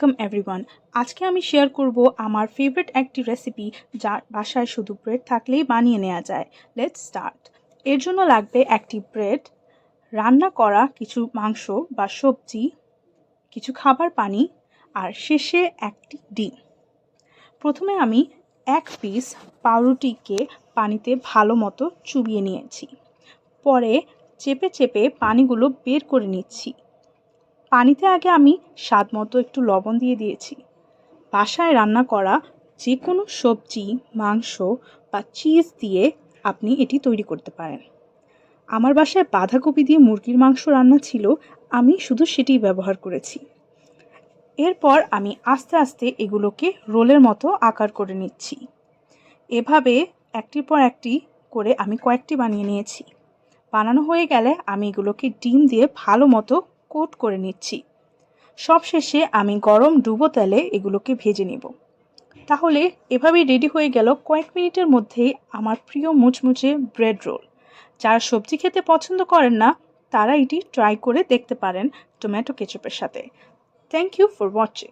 Welcome everyone. আজকে আমি share করব আমার ফেভারিট একটি রেসিপি যা বাসায় শুধু ব্রেড থাকলেই বানিয়ে নেওয়া যায়। Let's start. এর জন্য লাগবে একটি ব্রেড, রান্না করা কিছু মাংস বা সবজি, কিছু খাবার পানি আর শেষে একটি ডিম। প্রথমে আমি এক পিস পাউরুটিকে পানিতে ভালো মতো চুবিয়ে নিয়েছি। পরে চেপে চেপে পানিগুলো বের করে নিচ্ছি। পানিতে আগে আমি স্বাদ মতো একটু লবণ দিয়ে দিয়েছি। বাসায় রান্না করা যে কোনো সবজি, মাংস বা চিজ দিয়ে আপনি এটি তৈরি করতে পারেন। আমার বাসায় বাঁধাকপি দিয়ে মুরগির মাংস রান্না ছিল, আমি শুধু সেটিই ব্যবহার করেছি। এরপর আমি আস্তে আস্তে এগুলোকে রোলের মতো আকার করে নিচ্ছি। এভাবে একটির পর একটি করে আমি কয়েকটি বানিয়ে নিয়েছি। বানানো হয়ে গেলে আমি এগুলোকে ডিম দিয়ে ভালো মতো কোট করে নিচ্ছি। সবশেষে আমি গরম ডুবো তেলে এগুলোকে ভেজে নেব। তাহলে এভাবেই রেডি হয়ে গেল কয়েক মিনিটের মধ্যেই আমার প্রিয় মুচমুচে ব্রেড রোল। যারা সবজি খেতে পছন্দ করেন না তারা এটি ট্রাই করে দেখতে পারেন টমেটো কেচাপের সাথে। Thank you for watching.